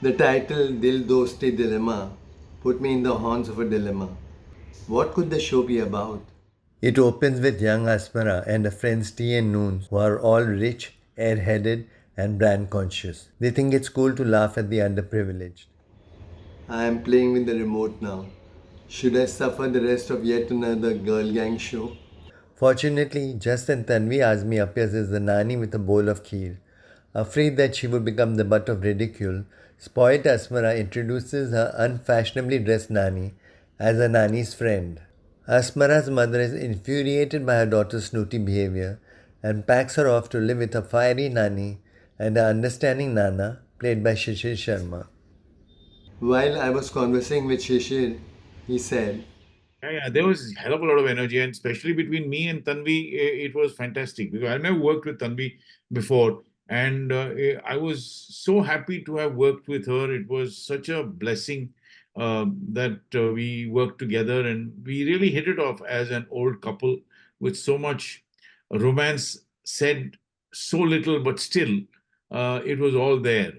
The title Dil Dosti Dilemma put me in the horns of a dilemma. What could the show be about? It opens with young Asmara and her friends T and Noons, who are all rich, airheaded, and brand conscious. They think it's cool to laugh at the underprivileged. I am playing with the remote now. Should I suffer the rest of yet another girl gang show? Fortunately, just then Tanvi Azmi appears as the nanny with a bowl of kheer. Afraid that she would become the butt of ridicule, spoiled Asmara introduces her unfashionably dressed nanny as a nanny's friend. Asmara's mother is infuriated by her daughter's snooty behavior and packs her off to live with her fiery nanny and her understanding Nana, played by Shishir Sharma. While I was conversing with Shishir, he said, Yeah, there was hell of a lot of energy, and especially between me and Tanvi, it was fantastic because I never worked with Tanvi before, and I was so happy to have worked with her. It was such a blessing that we worked together, and we really hit it off as an old couple with so much romance said so little, but still, it was all there.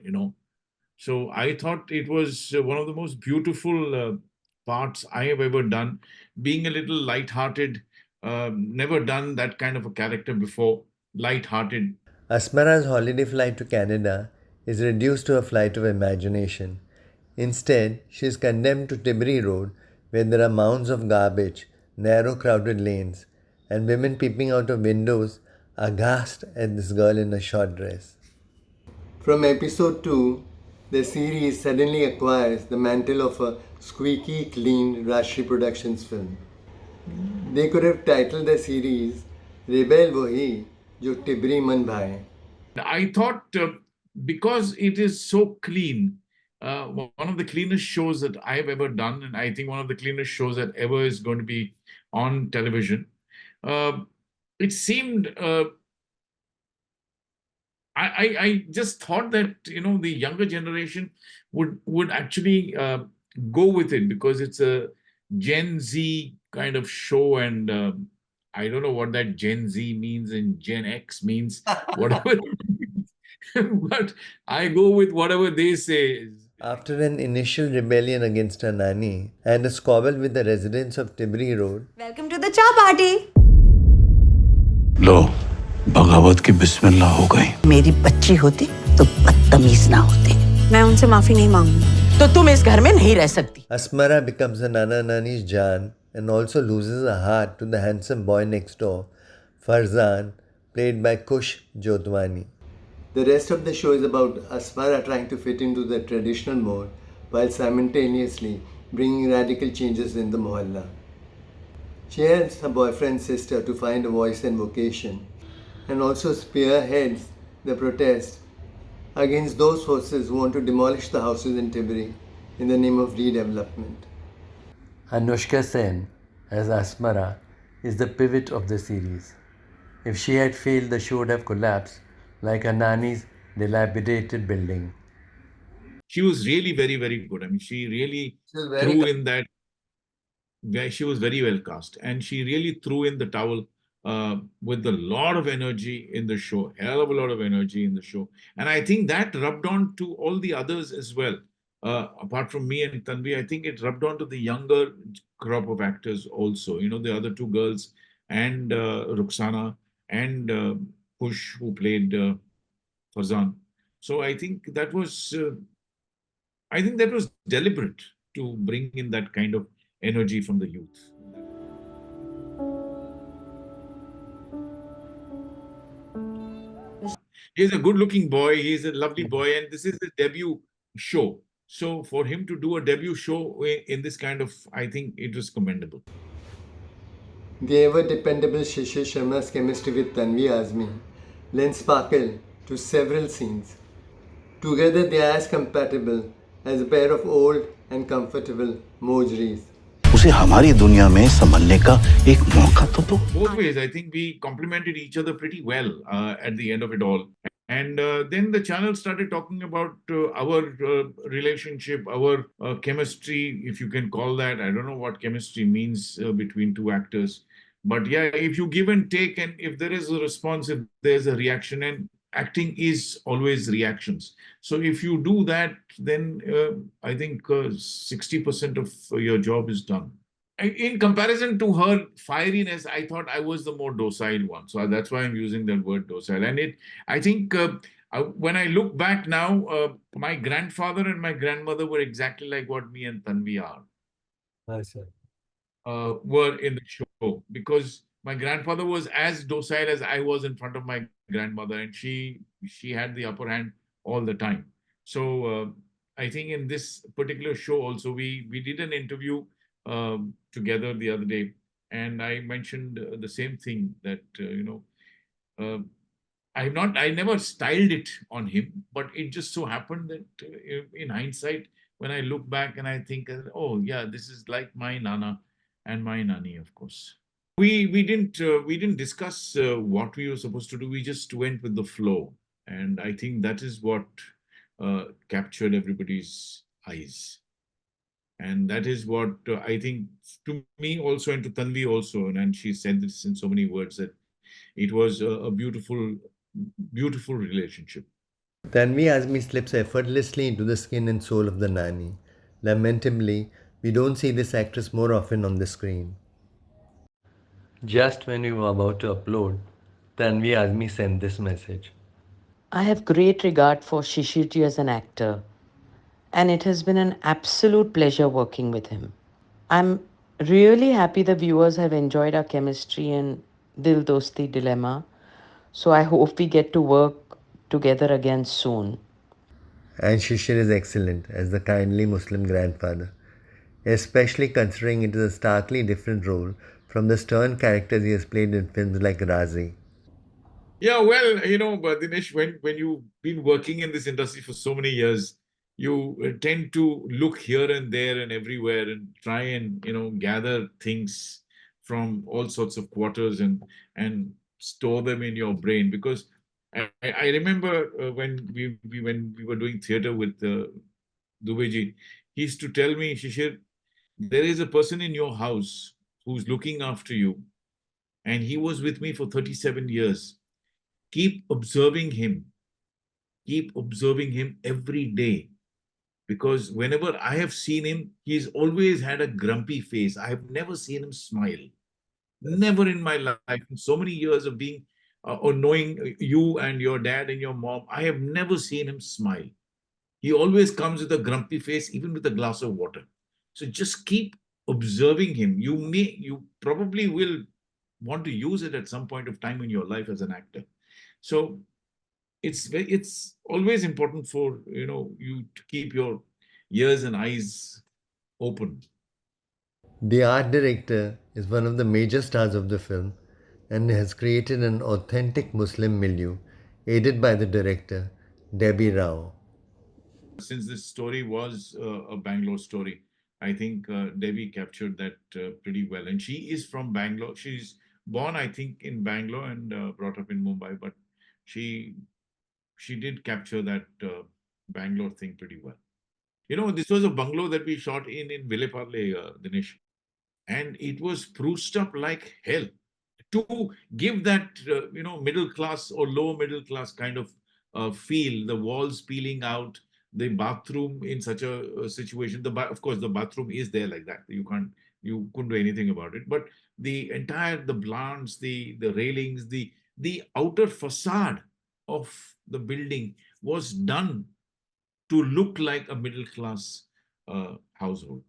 So I thought it was one of the most beautiful parts I have ever done. Being a little light-hearted, never done that kind of a character before. Light-hearted. Asmara's holiday flight to Canada is reduced to a flight of imagination. Instead, she is condemned to Tibri Road, where there are mounds of garbage, narrow crowded lanes, and women peeping out of windows aghast at this girl in a short dress. From episode 2, the series suddenly acquires the mantle of a squeaky clean Rajshri Productions film. They could have titled the series Rebel Wahi Jo Tibri Man Bhai. I thought because it is so clean, one of the cleanest shows that I've ever done, and I think one of the cleanest shows that ever is going to be on television. Uh, it seemed I just thought that the younger generation would actually go with it because it's a Gen Z kind of show, and I don't know what that Gen Z means and Gen X means, whatever it means. But I go with whatever they say. After an initial rebellion against her nanny and a squabble with the residents of Tibri Road, Welcome to the cha party. लो बगावत की बिस्मिल्लाह हो गई। मेरी बच्ची होती तो बदतमीज ना होती। मैं उनसे माफी नहीं मांगूंगी। तो तुम इस घर में नहीं रह सकती। Asmara becomes a Nana Nani's Jaan and also loses her heart to the handsome boy next door, Farzan, played by Kush Jotwani. The rest of the show is about Asmara trying to fit into the traditional mode while simultaneously bringing radical changes in the mohalla. She helps her boyfriend's sister to find a voice and vocation and also spearheads the protest against those forces who want to demolish the houses in Tibri in the name of redevelopment. Anushka Sen, as Asmara, is the pivot of the series. If she had failed, the show would have collapsed like a nanny's dilapidated building. She was really very, very good. I mean, she really threw in that. She was very well cast, and she really threw in the towel with a lot of energy in the show, hell of a lot of energy in the show, and I think that rubbed on to all the others as well. Apart from me and Tanvi, I think it rubbed on to the younger crop of actors also. The other two girls and Ruxana and Push, who played Farzan. So I think that was deliberate to bring in that kind of energy from the youth. He's a good looking boy, he's a lovely boy, and this is his debut show. So for him to do a debut show in this kind of, I think it was commendable. The ever dependable Shishir Sharma's chemistry with Tanvi Azmi lends sparkle to several scenes. Together they are as compatible as a pair of old and comfortable Mojris. उसे हमारी दुनिया में संभलने का एक मौका तो दो। Both ways, I think we complemented each other pretty well at the end of it all. And then the channel started talking about our relationship, our chemistry, if you can call that. I don't know what chemistry means between two actors. But yeah, if you give and take, and if there is a response, if there's a reaction, and acting is always reactions. So if you do that, then I think 60% of your job is done. In comparison to her fieriness, I thought I was the more docile one. So that's why I'm using that word docile. And I think when I look back now, my grandfather and my grandmother were exactly like what me and Tanvi are. Nice, sir. Were in the show, because my grandfather was as docile as I was in front of my grandmother, and she had the upper hand all the time. So I think in this particular show also, we did an interview together the other day, and I mentioned the same thing, that uh, I never styled it on him, but it just so happened that in hindsight, when I look back and I think, oh yeah, this is like my nana and my nani, of course. We didn't discuss what we were supposed to do. We just went with the flow, and I think that is what captured everybody's eyes, and that is what I think, to me also, and to Tanvi also, and she said this in so many words, that it was a beautiful, beautiful relationship. Tanvi Azmi slips effortlessly into the skin and soul of the nanny. Lamentably, we don't see this actress more often on the screen. Just when we were about to upload, Tanvi Azmi sent this message. I have great regard for Shishirji as an actor, and it has been an absolute pleasure working with him. I'm really happy the viewers have enjoyed our chemistry in Dil Dosti Dilemma, so I hope we get to work together again soon. And Shishir is excellent as the kindly Muslim grandfather, especially considering it is a starkly different role from the stern characters he has played in films like Razi. Yeah, well, but Dinesh, when you've been working in this industry for so many years, you tend to look here and there and everywhere and try and gather things from all sorts of quarters, and store them in your brain. Because I remember when we were doing theater with Dubeji, he used to tell me, Shishir, there is a person in your house who's looking after you, and he was with me for 37 years. Keep observing him. Keep observing him every day. Because whenever I have seen him, he's always had a grumpy face. I have never seen him smile. Never in my life, in so many years of being or knowing you and your dad and your mom, I have never seen him smile. He always comes with a grumpy face, even with a glass of water. So just keep observing him. You probably will want to use it at some point of time in your life as an actor. So it's always important for you to keep your ears and eyes open. The art director is one of the major stars of the film and has created an authentic Muslim milieu, aided by the director, Debbie Rao. Since this story was a Bangalore story, I think Devi captured that pretty well. And she is from Bangalore. She's born, I think, in Bangalore and brought up in Mumbai, but she she did capture that Bangalore thing pretty well. This was a bungalow that we shot in Villeparle, Dinesh, and it was spruced up like hell to give that middle class or lower middle class kind of feel. The walls peeling out, the bathroom in such a situation. Of course, the bathroom is there like that. You couldn't do anything about it. But the blinds, the railings, the outer facade of the building was done to look like a middle class household.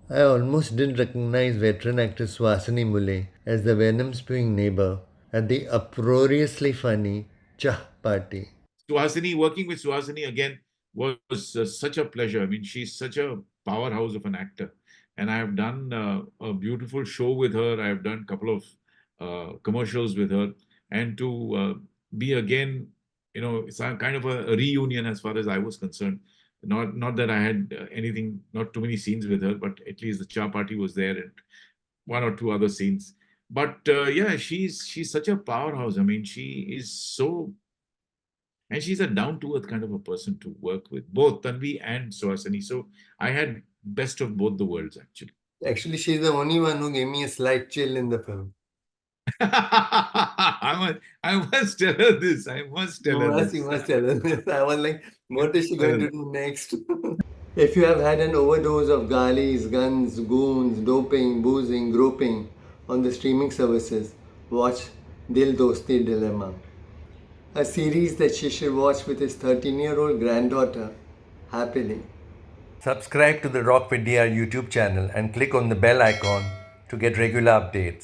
I almost didn't recognize veteran actress Swasini Mule as the venom spewing neighbor at the uproariously funny Chah Party. Working with Suhasini again was such a pleasure. I mean, she's such a powerhouse of an actor. And I have done a beautiful show with her. I have done a couple of commercials with her. And to be again, it's a kind of a reunion as far as I was concerned. Not that I had anything, not too many scenes with her, but at least the Cha Party was there and one or two other scenes. But yeah, she's such a powerhouse. I mean, and she's a down to earth kind of a person to work with, both Tanvi and Suhasini. So I had best of both the worlds, actually. Actually, she's the only one who gave me a slight chill in the film. I must tell her this. I must tell her this. You must tell her this. I was like, what is she going to do next? If you have had an overdose of galis, guns, goons, doping, boozing, groping on the streaming services, watch Dil Dosti Dilemma, a series that Shishir watched with his 13-year-old granddaughter happily. Subscribe to the Rock with DR YouTube channel and click on the bell icon to get regular updates.